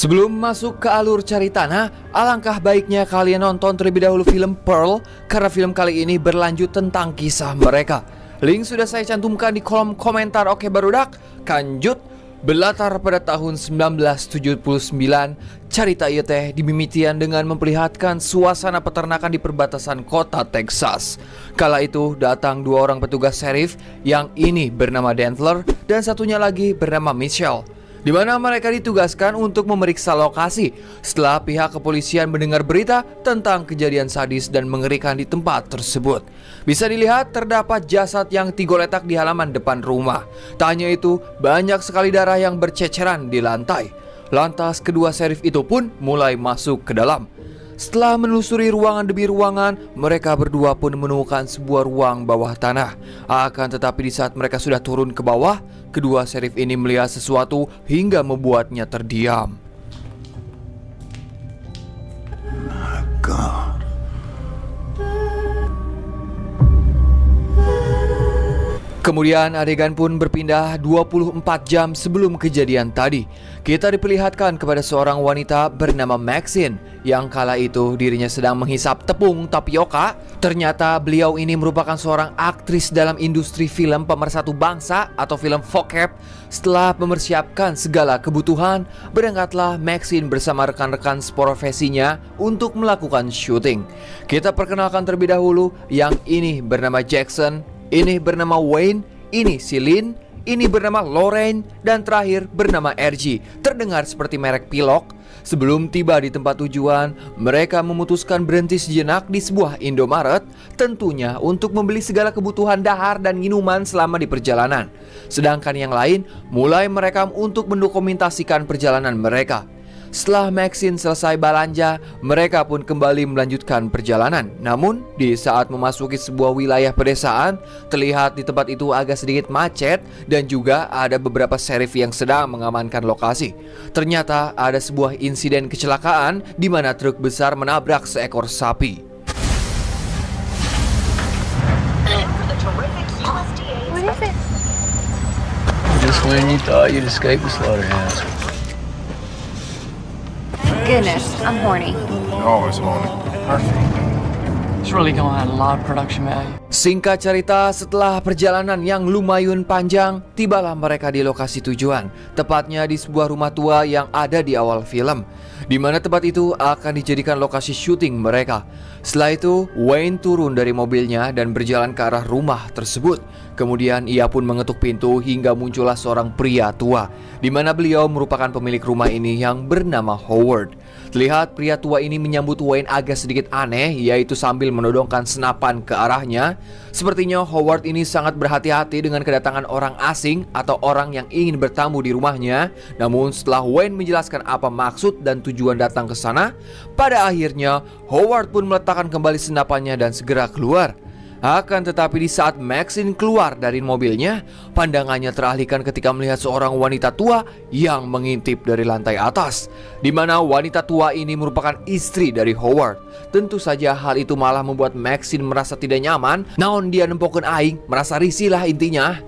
Sebelum masuk ke alur cerita, alangkah baiknya kalian nonton terlebih dahulu film Pearl, karena film kali ini berlanjut tentang kisah mereka. Link sudah saya cantumkan di kolom komentar. Oke barudak, kanjut. Berlatar pada tahun 1979, cerita ieu teh dimimitian dengan memperlihatkan suasana peternakan di perbatasan kota Texas. Kala itu datang dua orang petugas sheriff, yang ini bernama Dentler dan satunya lagi bernama Michelle, di mana mereka ditugaskan untuk memeriksa lokasi setelah pihak kepolisian mendengar berita tentang kejadian sadis dan mengerikan di tempat tersebut. Bisa dilihat terdapat jasad yang tigoletak di halaman depan rumah. Tak hanya itu, banyak sekali darah yang berceceran di lantai. Lantas kedua sheriff itu pun mulai masuk ke dalam. Setelah menelusuri ruangan demi ruangan, mereka berdua pun menemukan sebuah ruang bawah tanah. Akan tetapi di saat mereka sudah turun ke bawah, kedua sheriff ini melihat sesuatu hingga membuatnya terdiam. Kemudian adegan pun berpindah 24 jam sebelum kejadian tadi. Kita diperlihatkan kepada seorang wanita bernama Maxine, yang kala itu dirinya sedang menghisap tepung tapioka. Ternyata beliau ini merupakan seorang aktris dalam industri film pemersatu bangsa atau film vocab. Setelah mempersiapkan segala kebutuhan, berangkatlah Maxine bersama rekan-rekan seprofesinya untuk melakukan syuting. Kita perkenalkan terlebih dahulu, yang ini bernama Jackson, ini bernama Wayne, ini si Lynn, ini bernama Lorraine, dan terakhir bernama RG. Terdengar seperti merek pilok. Sebelum tiba di tempat tujuan, mereka memutuskan berhenti sejenak di sebuah Indomaret, tentunya untuk membeli segala kebutuhan dahar dan minuman selama di perjalanan. Sedangkan yang lain mulai merekam untuk mendokumentasikan perjalanan mereka. Setelah Maxine selesai belanja, mereka pun kembali melanjutkan perjalanan. Namun, di saat memasuki sebuah wilayah pedesaan, terlihat di tempat itu agak sedikit macet dan juga ada beberapa sheriff yang sedang mengamankan lokasi. Ternyata ada sebuah insiden kecelakaan di mana truk besar menabrak seekor sapi. What is it? Just when you thought you'd escape the slaughterhouse. Goodness, I'm horny. Always horny. Perfect. It's really gonna add a lot of production value. Singkat cerita, setelah perjalanan yang lumayan panjang, tibalah mereka di lokasi tujuan, tepatnya di sebuah rumah tua yang ada di awal film, di mana tempat itu akan dijadikan lokasi syuting mereka. Setelah itu, Wayne turun dari mobilnya dan berjalan ke arah rumah tersebut. Kemudian ia pun mengetuk pintu hingga muncullah seorang pria tua, di mana beliau merupakan pemilik rumah ini yang bernama Howard. Terlihat pria tua ini menyambut Wayne agak sedikit aneh, yaitu sambil menodongkan senapan ke arahnya. Sepertinya Howard ini sangat berhati-hati dengan kedatangan orang asing atau orang yang ingin bertamu di rumahnya. Namun setelah Wayne menjelaskan apa maksud dan tujuan datang ke sana, pada akhirnya Howard pun meletakkan kembali senapannya dan segera keluar. Akan tetapi di saat Maxine keluar dari mobilnya, pandangannya teralihkan ketika melihat seorang wanita tua yang mengintip dari lantai atas, di mana wanita tua ini merupakan istri dari Howard. Tentu saja hal itu malah membuat Maxine merasa tidak nyaman. Naon dia nempokeun aing, merasa risih lah intinya.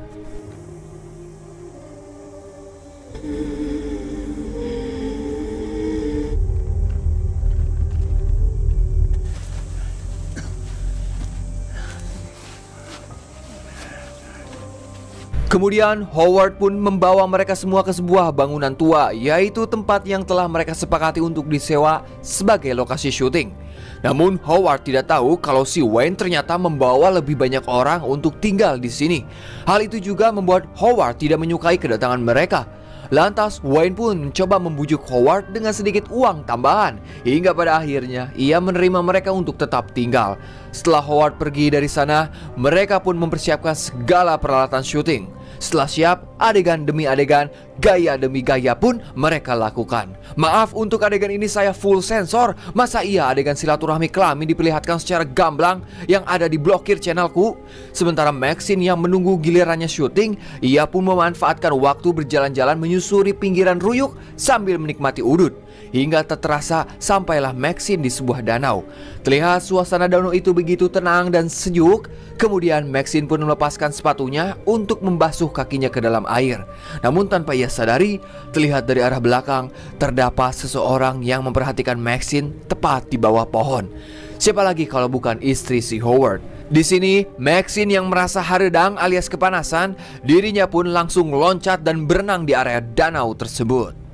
Kemudian Howard pun membawa mereka semua ke sebuah bangunan tua, yaitu tempat yang telah mereka sepakati untuk disewa sebagai lokasi syuting. Namun Howard tidak tahu kalau si Wayne ternyata membawa lebih banyak orang untuk tinggal di sini. Hal itu juga membuat Howard tidak menyukai kedatangan mereka. Lantas Wayne pun mencoba membujuk Howard dengan sedikit uang tambahan, hingga pada akhirnya ia menerima mereka untuk tetap tinggal. Setelah Howard pergi dari sana, mereka pun mempersiapkan segala peralatan syuting. Setelah siap, adegan demi adegan, gaya demi gaya pun mereka lakukan. Maaf, untuk adegan ini saya full sensor. Masa iya adegan silaturahmi kelamin diperlihatkan secara gamblang yang ada di blokir channelku? Sementara Maxine yang menunggu gilirannya syuting, ia pun memanfaatkan waktu berjalan-jalan menyusuri pinggiran ruyuk sambil menikmati udut. hingga tak terasa sampailah Maxine di sebuah danau. Terlihat suasana danau itu begitu tenang dan sejuk. Kemudian Maxine pun melepaskan sepatunya untuk membasuh kakinya ke dalam air. Namun tanpa ia sadari, terlihat dari arah belakang terdapat seseorang yang memperhatikan Maxine tepat di bawah pohon. Siapa lagi kalau bukan istri si Howard. Di sini, Maxine yang merasa haredang alias kepanasan, dirinya pun langsung loncat dan berenang di area danau tersebut.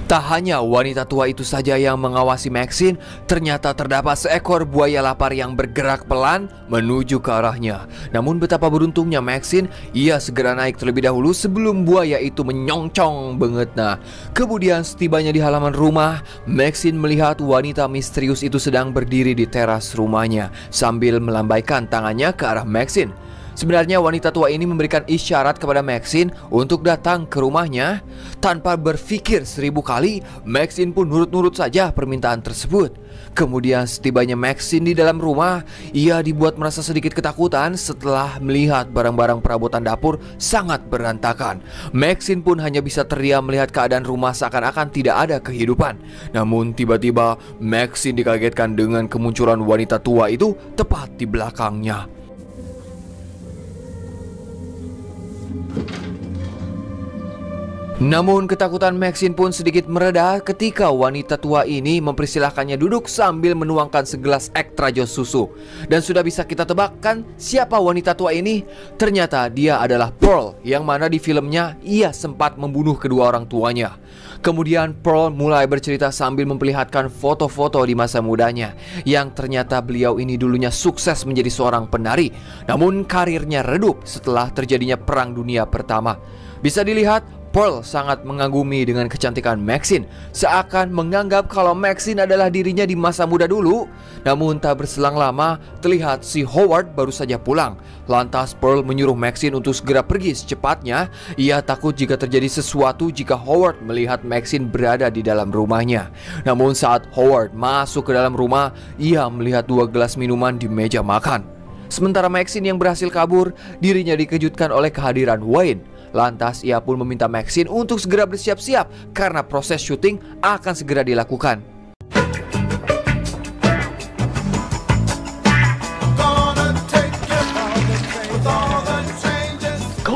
Tak hanya wanita tua itu saja yang mengawasi Maxine, ternyata terdapat seekor buaya lapar yang bergerak pelan menuju ke arahnya. Namun betapa beruntungnya Maxine, ia segera naik terlebih dahulu sebelum buaya itu menyoncong banget. Nah, kemudian setibanya di halaman rumah, Maxine melihat wanita misterius itu sedang berdiri di teras rumahnya sambil melambaikan tangannya ke arah Maxine. Sebenarnya wanita tua ini memberikan isyarat kepada Maxine untuk datang ke rumahnya. Tanpa berpikir 1000 kali, Maxine pun nurut-nurut saja permintaan tersebut. Kemudian setibanya Maxine di dalam rumah, ia dibuat merasa sedikit ketakutan setelah melihat barang-barang perabotan dapur sangat berantakan. Maxine pun hanya bisa terdiam melihat keadaan rumah seakan-akan tidak ada kehidupan. Namun tiba-tiba Maxine dikagetkan dengan kemunculan wanita tua itu tepat di belakangnya. Namun ketakutan Maxine pun sedikit mereda ketika wanita tua ini mempersilahkannya duduk sambil menuangkan segelas ekstra jos susu. Dan sudah bisa kita tebakkan siapa wanita tua ini? Ternyata dia adalah Pearl, yang mana di filmnya ia sempat membunuh kedua orang tuanya. Kemudian Pearl mulai bercerita sambil memperlihatkan foto-foto di masa mudanya, yang ternyata beliau ini dulunya sukses menjadi seorang penari. Namun karirnya redup setelah terjadinya Perang Dunia Pertama. Bisa dilihat Pearl sangat mengagumi dengan kecantikan Maxine, seakan menganggap kalau Maxine adalah dirinya di masa muda dulu. Namun tak berselang lama, terlihat si Howard baru saja pulang. Lantas Pearl menyuruh Maxine untuk segera pergi secepatnya. Ia takut jika terjadi sesuatu jika Howard melihat Maxine berada di dalam rumahnya. Namun saat Howard masuk ke dalam rumah, ia melihat 2 gelas minuman di meja makan. Sementara Maxine yang berhasil kabur, dirinya dikejutkan oleh kehadiran Wayne. Lantas ia pun meminta Maxine untuk segera bersiap-siap karena proses syuting akan segera dilakukan.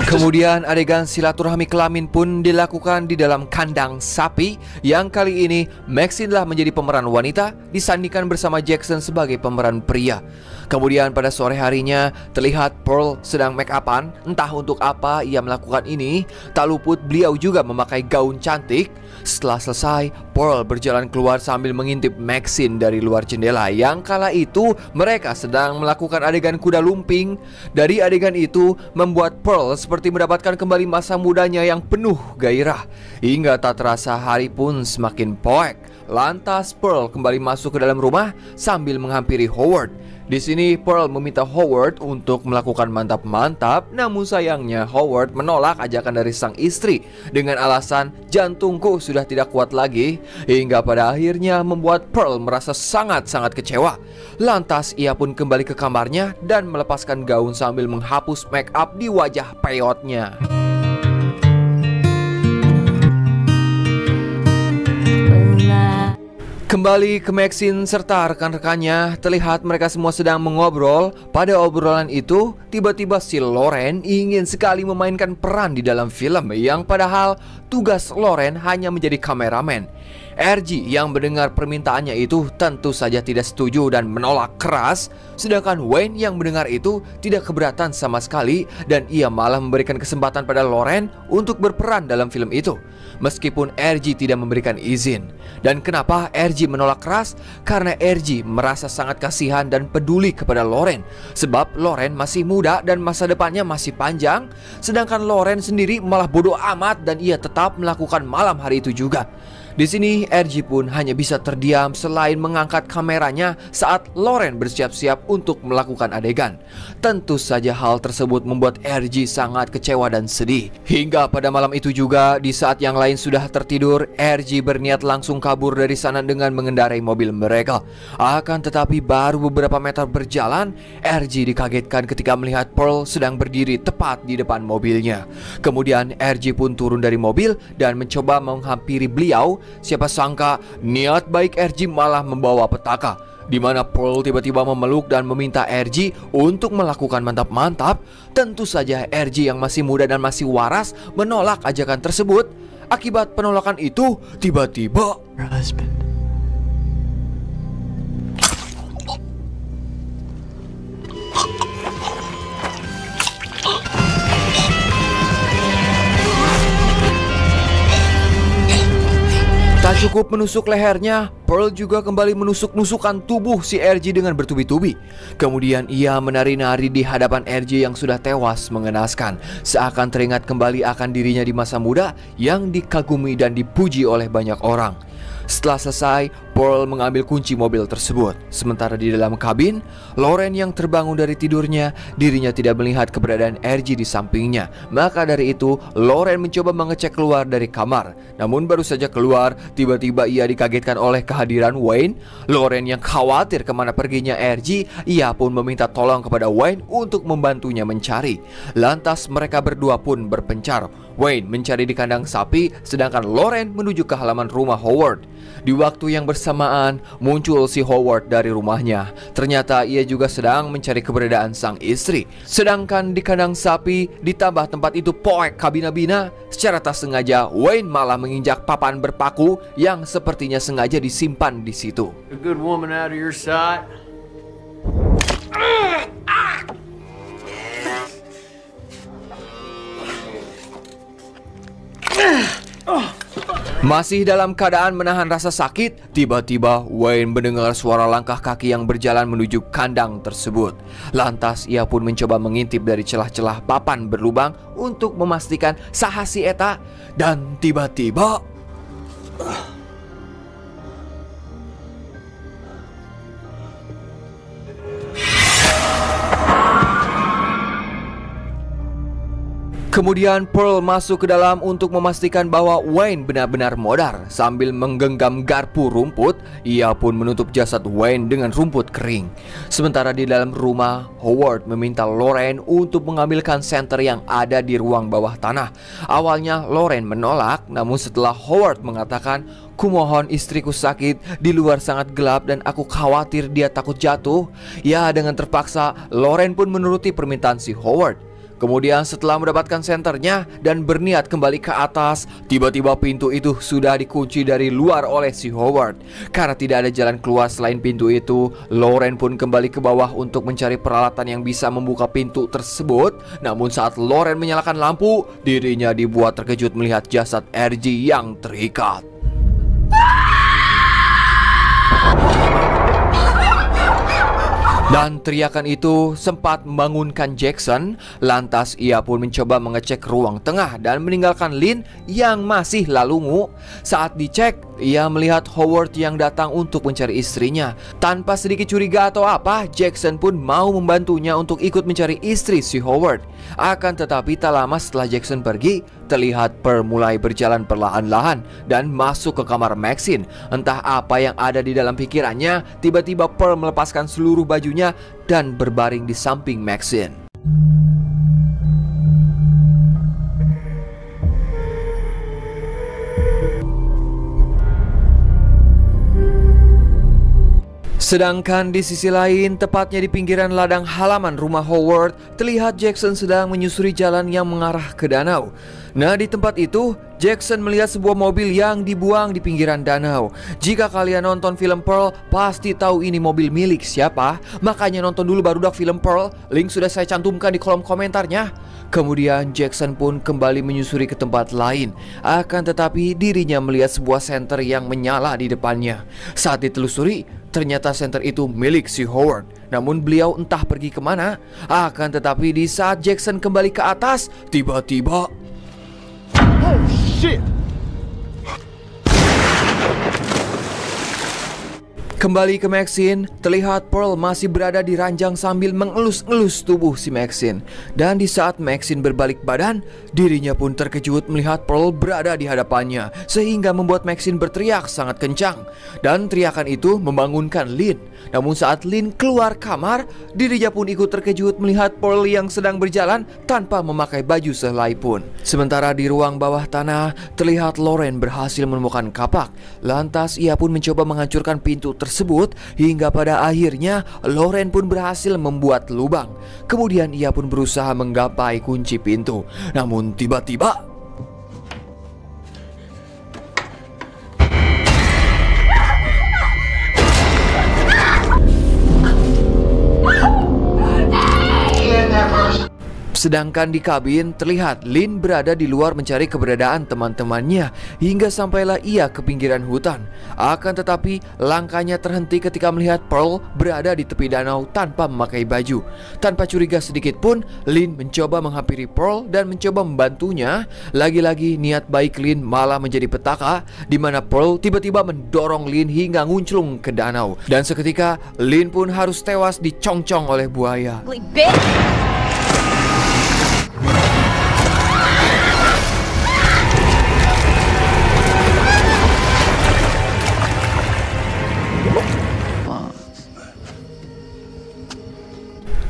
Kemudian adegan silaturahmi kelamin pun dilakukan di dalam kandang sapi, yang kali ini Maxine lah menjadi pemeran wanita disandingkan bersama Jackson sebagai pemeran pria. Kemudian pada sore harinya terlihat Pearl sedang make upan. Entah untuk apa ia melakukan ini. Tak luput beliau juga memakai gaun cantik. Setelah selesai, Pearl berjalan keluar sambil mengintip Maxine dari luar jendela, yang kala itu mereka sedang melakukan adegan kuda lumping. Dari adegan itu membuat Pearl seperti mendapatkan kembali masa mudanya yang penuh gairah. Hingga tak terasa hari pun semakin poek. Lantas Pearl kembali masuk ke dalam rumah sambil menghampiri Howard. Di sini Pearl meminta Howard untuk melakukan mantap-mantap, namun sayangnya Howard menolak ajakan dari sang istri dengan alasan jantungku sudah tidak kuat lagi, hingga pada akhirnya membuat Pearl merasa sangat-sangat kecewa. Lantas ia pun kembali ke kamarnya dan melepaskan gaun sambil menghapus make up di wajah peyotnya. Kembali ke Maxine serta rekan-rekannya, terlihat mereka semua sedang mengobrol. Pada obrolan itu, tiba-tiba si Lauren ingin sekali memainkan peran di dalam film, yang padahal tugas Lauren hanya menjadi kameramen. RG yang mendengar permintaannya itu tentu saja tidak setuju dan menolak keras. Sedangkan Wayne yang mendengar itu tidak keberatan sama sekali, dan ia malah memberikan kesempatan pada Lauren untuk berperan dalam film itu, meskipun RG tidak memberikan izin. Dan kenapa RG menolak keras? Karena RG merasa sangat kasihan dan peduli kepada Lauren, sebab Lauren masih muda dan masa depannya masih panjang. Sedangkan Lauren sendiri malah bodoh amat dan ia tetap melakukan malam hari itu juga. Di sini RG pun hanya bisa terdiam selain mengangkat kameranya saat Lauren bersiap-siap untuk melakukan adegan. Tentu saja hal tersebut membuat RG sangat kecewa dan sedih. Hingga pada malam itu juga, di saat yang lain sudah tertidur, RG berniat langsung kabur dari sana dengan mengendarai mobil mereka. Akan tetapi baru beberapa meter berjalan, RG dikagetkan ketika melihat Pearl sedang berdiri tepat di depan mobilnya. Kemudian RG pun turun dari mobil dan mencoba menghampiri beliau. Siapa sangka niat baik RG malah membawa petaka, di mana Pearl tiba-tiba memeluk dan meminta RG untuk melakukan mantap-mantap. Tentu saja RG yang masih muda dan masih waras menolak ajakan tersebut. Akibat penolakan itu, tiba-tiba Her husband. tak cukup menusuk lehernya, Pearl juga kembali menusuk-nusukan tubuh si RG dengan bertubi-tubi. Kemudian ia menari-nari di hadapan RG yang sudah tewas mengenaskan, seakan teringat kembali akan dirinya di masa muda yang dikagumi dan dipuji oleh banyak orang. Setelah selesai, Pearl mengambil kunci mobil tersebut. Sementara di dalam kabin, Lauren yang terbangun dari tidurnya, dirinya tidak melihat keberadaan RG di sampingnya. Maka dari itu, Lauren mencoba mengecek keluar dari kamar. Namun baru saja keluar, tiba-tiba ia dikagetkan oleh kehadiran Wayne. Lauren yang khawatir kemana perginya RG, ia pun meminta tolong kepada Wayne untuk membantunya mencari. Lantas mereka berdua pun berpencar. Wayne mencari di kandang sapi, sedangkan Lauren menuju ke halaman rumah Howard. Di waktu yang bersamaan, muncul si Howard dari rumahnya. Ternyata ia juga sedang mencari keberadaan sang istri. Sedangkan di kandang sapi, ditambah tempat itu poek kabina-bina, secara tak sengaja Wayne malah menginjak papan berpaku yang sepertinya sengaja disimpan di situ. A good woman out of your sight. Masih dalam keadaan menahan rasa sakit, tiba-tiba Wayne mendengar suara langkah kaki yang berjalan menuju kandang tersebut. Lantas ia pun mencoba mengintip dari celah-celah papan berlubang untuk memastikan saha si eta. Dan tiba-tiba kemudian Pearl masuk ke dalam untuk memastikan bahwa Wayne benar-benar modar. Sambil menggenggam garpu rumput, ia pun menutup jasad Wayne dengan rumput kering. Sementara di dalam rumah, Howard meminta Lauren untuk mengambilkan senter yang ada di ruang bawah tanah. Awalnya Lauren menolak, namun setelah Howard mengatakan, "Kumohon, istriku sakit, di luar sangat gelap dan aku khawatir dia takut jatuh." Ya, dengan terpaksa Lauren pun menuruti permintaan si Howard. Kemudian setelah mendapatkan senternya dan berniat kembali ke atas, tiba-tiba pintu itu sudah dikunci dari luar oleh si Howard. Karena tidak ada jalan keluar selain pintu itu, Lauren pun kembali ke bawah untuk mencari peralatan yang bisa membuka pintu tersebut. Namun saat Lauren menyalakan lampu, dirinya dibuat terkejut melihat jasad RG yang terikat. Dan teriakan itu sempat membangunkan Jackson. Lantas ia pun mencoba mengecek ruang tengah dan meninggalkan Lynn yang masih lalungu. Saat dicek, ia melihat Howard yang datang untuk mencari istrinya. Tanpa sedikit curiga atau apa, Jackson pun mau membantunya untuk ikut mencari istri si Howard. Akan tetapi tak lama setelah Jackson pergi, terlihat Pearl mulai berjalan perlahan-lahan dan masuk ke kamar Maxine. Entah apa yang ada di dalam pikirannya, tiba-tiba Pearl melepaskan seluruh bajunya dan berbaring di samping Maxine. Sedangkan di sisi lain, tepatnya di pinggiran ladang halaman rumah Howard, terlihat Jackson sedang menyusuri jalan yang mengarah ke danau. Nah, di tempat itu, Jackson melihat sebuah mobil yang dibuang di pinggiran danau. Jika kalian nonton film Pearl, pasti tahu ini mobil milik siapa. Makanya nonton dulu barudak film Pearl, link sudah saya cantumkan di kolom komentarnya. Kemudian Jackson pun kembali menyusuri ke tempat lain. Akan tetapi dirinya melihat sebuah senter yang menyala di depannya. Saat ditelusuri, ternyata senter itu milik si Howard. Namun beliau entah pergi kemana. Akan tetapi di saat Jackson kembali ke atas, tiba-tiba Oh shit! Kembali ke Maxine, terlihat Pearl masih berada di ranjang sambil mengelus-elus tubuh si Maxine. Dan di saat Maxine berbalik badan, dirinya pun terkejut melihat Pearl berada di hadapannya, sehingga membuat Maxine berteriak sangat kencang. Dan teriakan itu membangunkan Lynn. Namun saat Lynn keluar kamar, dirinya pun ikut terkejut melihat Pearl yang sedang berjalan tanpa memakai baju sehelai pun. Sementara di ruang bawah tanah, terlihat Lauren berhasil menemukan kapak. Lantas ia pun mencoba menghancurkan pintu tersebut hingga pada akhirnya Lauren pun berhasil membuat lubang. Kemudian ia pun berusaha menggapai kunci pintu. Namun tiba-tiba sedangkan di kabin terlihat Lynn berada di luar mencari keberadaan teman-temannya hingga sampailah ia ke pinggiran hutan. Akan tetapi langkahnya terhenti ketika melihat Pearl berada di tepi danau tanpa memakai baju. Tanpa curiga sedikit pun, Lynn mencoba menghampiri Pearl dan mencoba membantunya. Lagi-lagi niat baik Lynn malah menjadi petaka, di mana Pearl tiba-tiba mendorong Lynn hingga ngunclung ke danau. Dan seketika Lynn pun harus tewas dicongcong oleh buaya.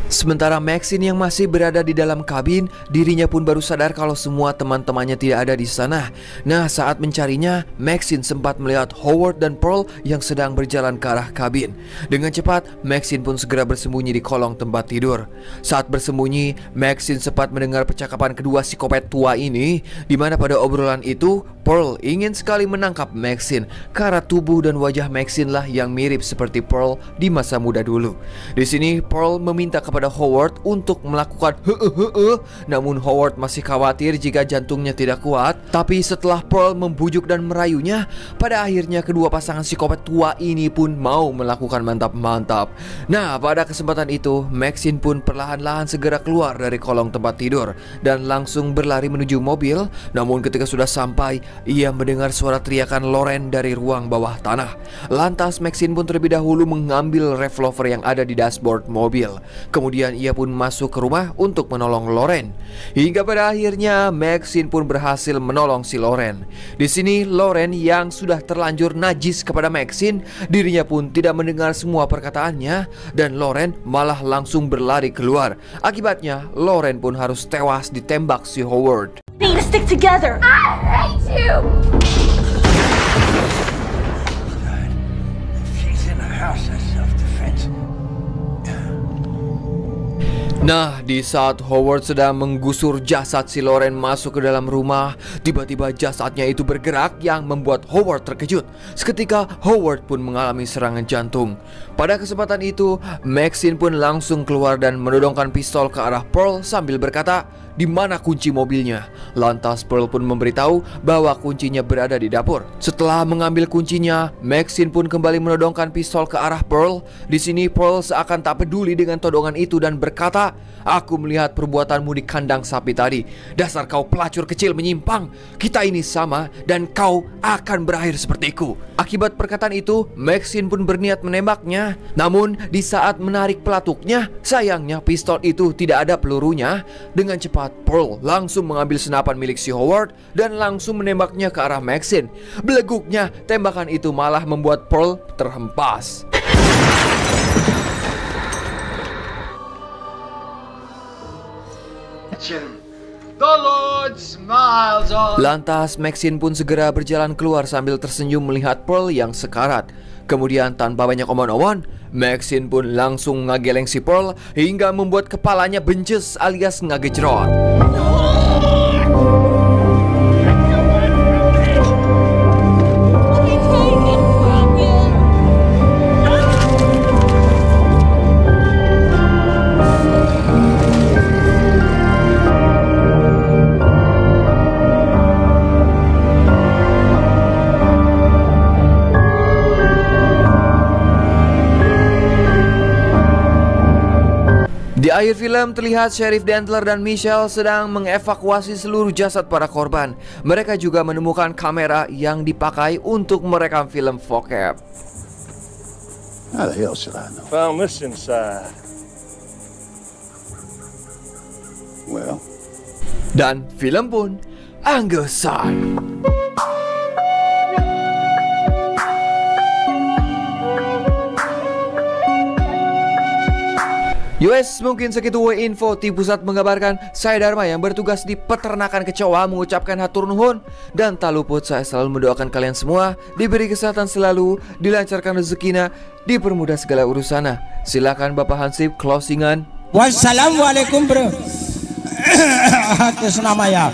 Sementara Maxine yang masih berada di dalam kabin, dirinya pun baru sadar kalau semua teman-temannya tidak ada di sana. Nah, saat mencarinya, Maxine sempat melihat Howard dan Pearl yang sedang berjalan ke arah kabin. Dengan cepat, Maxine pun segera bersembunyi di kolong tempat tidur. Saat bersembunyi, Maxine sempat mendengar percakapan kedua psikopat tua ini, di mana pada obrolan itu, Pearl ingin sekali menangkap Maxine karena tubuh dan wajah Maxine lah yang mirip seperti Pearl di masa muda dulu. Di sini, Pearl meminta kepada Howard untuk melakukan namun Howard masih khawatir jika jantungnya tidak kuat. Tapi setelah Pearl membujuk dan merayunya, pada akhirnya kedua pasangan psikopat tua ini pun mau melakukan mantap-mantap. Nah, pada kesempatan itu Maxine pun perlahan-lahan segera keluar dari kolong tempat tidur dan langsung berlari menuju mobil. Namun ketika sudah sampai, ia mendengar suara teriakan Lauren dari ruang bawah tanah. Lantas Maxine pun terlebih dahulu mengambil revolver yang ada di dashboard mobil. Kemudian ia pun masuk ke rumah untuk menolong Lauren. Hingga pada akhirnya Maxine pun berhasil menolong si Lauren. Di sini Lauren yang sudah terlanjur najis kepada Maxine, dirinya pun tidak mendengar semua perkataannya dan Lauren malah langsung berlari keluar. Akibatnya Lauren pun harus tewas ditembak si Howard. We need to stick together. I hate you! She's in the house, that's self-defense. Nah, di saat Howard sedang menggusur jasad si Lauren masuk ke dalam rumah, tiba-tiba jasadnya itu bergerak yang membuat Howard terkejut. Seketika Howard pun mengalami serangan jantung. Pada kesempatan itu, Maxine pun langsung keluar dan menodongkan pistol ke arah Pearl sambil berkata, "Di mana kunci mobilnya?" Lantas Pearl pun memberitahu bahwa kuncinya berada di dapur. Setelah mengambil kuncinya, Maxine pun kembali menodongkan pistol ke arah Pearl. Di sini Pearl seakan tak peduli dengan todongan itu dan berkata, "Aku melihat perbuatanmu di kandang sapi tadi. Dasar kau pelacur kecil menyimpang. Kita ini sama dan kau akan berakhir sepertiku." Akibat perkataan itu, Maxine pun berniat menembaknya. Namun di saat menarik pelatuknya, sayangnya pistol itu tidak ada pelurunya. Dengan cepat Pearl langsung mengambil senapan milik si Howard dan langsung menembaknya ke arah Maxine. Beleguknya, tembakan itu malah membuat Pearl terhempas. Lantas Maxine pun segera berjalan keluar sambil tersenyum melihat Pearl yang sekarat. Kemudian tanpa banyak omong-omong, Maxine pun langsung ngageleng si Pearl hingga membuat kepalanya bences alias ngagejrot. Di akhir film terlihat Sheriff Dantler dan Michelle sedang mengevakuasi seluruh jasad para korban. Mereka juga menemukan kamera yang dipakai untuk merekam film bokep. How the hell should I know? Found this inside. Well, Dan film pun anggesan. US mungkin segitu info di pusat mengabarkan. Saya Dharma yang bertugas di peternakan kecoa mengucapkan hatur nuhun. Dan tak luput saya selalu mendoakan kalian semua diberi kesehatan selalu, dilancarkan rezekina, dipermudah segala urusannya. Silakan Bapak Hansip closingan. Wassalamualaikum bro. Atas nama ya.